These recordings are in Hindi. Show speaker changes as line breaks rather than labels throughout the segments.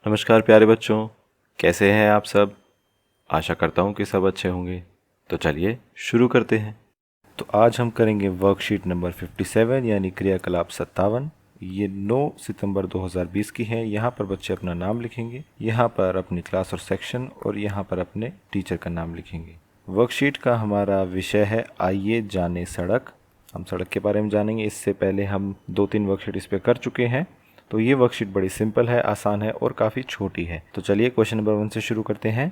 नमस्कार प्यारे बच्चों, कैसे हैं आप सब। आशा करता हूँ कि सब अच्छे होंगे। तो चलिए शुरू करते हैं। तो आज हम करेंगे वर्कशीट नंबर 57 यानी क्रियाकलाप 57। ये 9 सितंबर 2020 की है। यहाँ पर बच्चे अपना नाम लिखेंगे, यहाँ पर अपनी क्लास और सेक्शन, और यहाँ पर अपने टीचर का नाम लिखेंगे। वर्कशीट का हमारा विषय है आइए जाने सड़क। हम सड़क के बारे में जानेंगे। इससे पहले हम 2-3 वर्कशीट इस पर कर चुके हैं। तो ये वर्कशीट बड़ी सिंपल है, आसान है और काफ़ी छोटी है। तो चलिए क्वेश्चन नंबर 1 से शुरू करते हैं।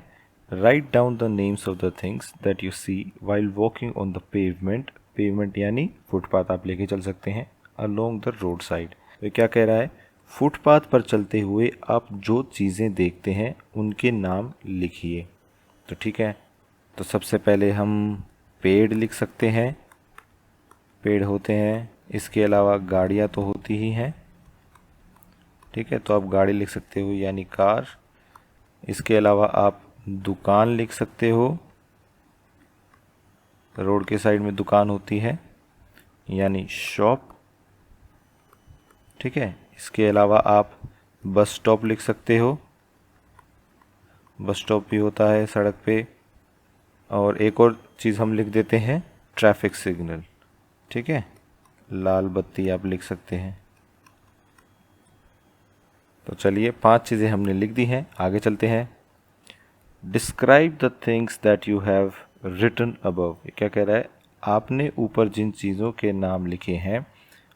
Write down the names of the things that you see while walking on the pavement. Pavement यानी फुटपाथ आप लेके चल सकते हैं। Along the road side. तो क्या कह रहा है, फुटपाथ पर चलते हुए आप जो चीज़ें देखते हैं उनके नाम लिखिए। तो ठीक है, तो सबसे पहले हम पेड़ लिख सकते हैं। पेड़ होते हैं। इसके अलावा गाड़ियाँ तो होती ही हैं, ठीक है, तो आप गाड़ी लिख सकते हो यानी कार। इसके अलावा आप दुकान लिख सकते हो। रोड के साइड में दुकान होती है यानी शॉप, ठीक है। इसके अलावा आप बस स्टॉप लिख सकते हो। बस स्टॉप भी होता है सड़क पे। और एक और चीज़ हम लिख देते हैं, ट्रैफिक सिग्नल, ठीक है। लाल बत्ती आप लिख सकते हैं। तो चलिए 5 चीज़ें हमने लिख दी हैं, आगे चलते हैं। Describe the things that you have written above. क्या कह रहा है, आपने ऊपर जिन चीज़ों के नाम लिखे हैं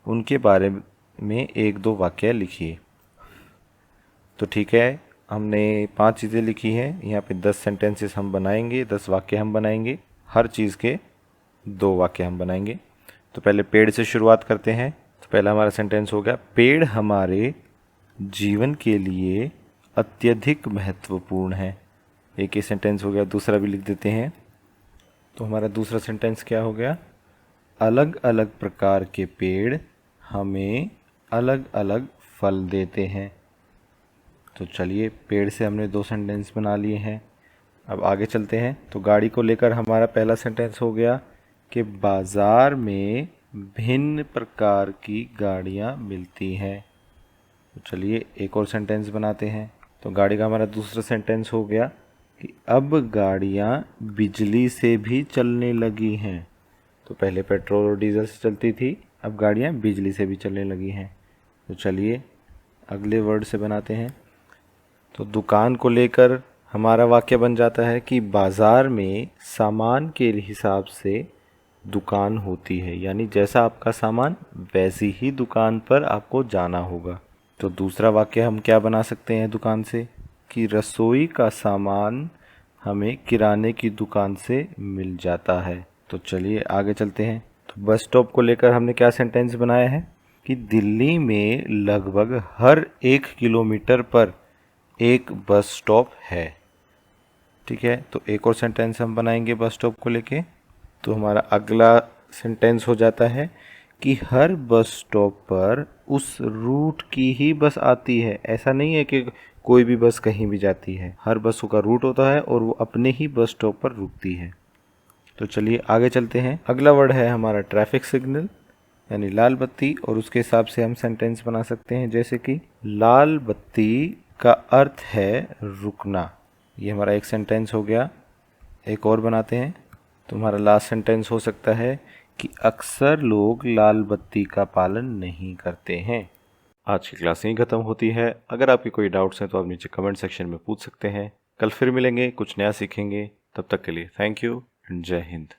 उनके बारे में 1-2 वाक्य लिखिए। तो ठीक है, हमने 5 चीज़ें लिखी हैं। यहाँ पे 10 सेंटेंसेस हम बनाएंगे, 10 वाक्य हम बनाएंगे। हर चीज़ के 2 वाक्य हम बनाएंगे। तो पहले पेड़ से शुरुआत करते हैं। तो पहला हमारा सेंटेंस हो गया, पेड़ हमारे जीवन के लिए अत्यधिक महत्वपूर्ण है। एक ही सेंटेंस हो गया। दूसरा भी लिख देते हैं। तो हमारा दूसरा सेंटेंस क्या हो गया, अलग अलग प्रकार के पेड़ हमें अलग अलग फल देते हैं। तो चलिए, पेड़ से हमने 2 सेंटेंस बना लिए हैं। अब आगे चलते हैं। तो गाड़ी को लेकर हमारा पहला सेंटेंस हो गया कि बाज़ार में भिन्न प्रकार की गाड़ियाँ मिलती हैं। तो चलिए एक और सेंटेंस बनाते हैं। तो गाड़ी का हमारा दूसरा सेंटेंस हो गया कि अब गाड़ियाँ बिजली से भी चलने लगी हैं। तो पहले पेट्रोल और डीजल से चलती थी, अब गाड़ियाँ बिजली से भी चलने लगी हैं। तो चलिए अगले वर्ड से बनाते हैं। तो दुकान को लेकर हमारा वाक्य बन जाता है कि बाज़ार में सामान के हिसाब से दुकान होती है, यानी जैसा आपका सामान वैसी ही दुकान पर आपको जाना होगा। तो दूसरा वाक्य हम क्या बना सकते हैं दुकान से, कि रसोई का सामान हमें किराने की दुकान से मिल जाता है। तो चलिए आगे चलते हैं। तो बस स्टॉप को लेकर हमने क्या सेंटेंस बनाया है कि दिल्ली में लगभग हर 1 किलोमीटर पर एक बस स्टॉप है, ठीक है। तो एक और सेंटेंस हम बनाएंगे बस स्टॉप को लेके। तो हमारा अगला सेंटेंस हो जाता है कि हर बस स्टॉप पर उस रूट की ही बस आती है। ऐसा नहीं है कि कोई भी बस कहीं भी जाती है, हर बसों का रूट होता है और वो अपने ही बस स्टॉप पर रुकती है। तो चलिए आगे चलते हैं। अगला वर्ड है हमारा ट्रैफिक सिग्नल यानी लाल बत्ती, और उसके हिसाब से हम सेंटेंस बना सकते हैं जैसे कि लाल बत्ती का अर्थ है रुकना। ये हमारा एक सेंटेंस हो गया। एक और बनाते हैं। तो हमारा लास्ट सेंटेंस हो सकता है कि अक्सर लोग लाल बत्ती का पालन नहीं करते हैं। आज की क्लास यहीं ख़त्म होती है। अगर आपके कोई डाउट्स हैं तो आप नीचे कमेंट सेक्शन में पूछ सकते हैं। कल फिर मिलेंगे, कुछ नया सीखेंगे। तब तक के लिए थैंक यू एंड जय हिंद।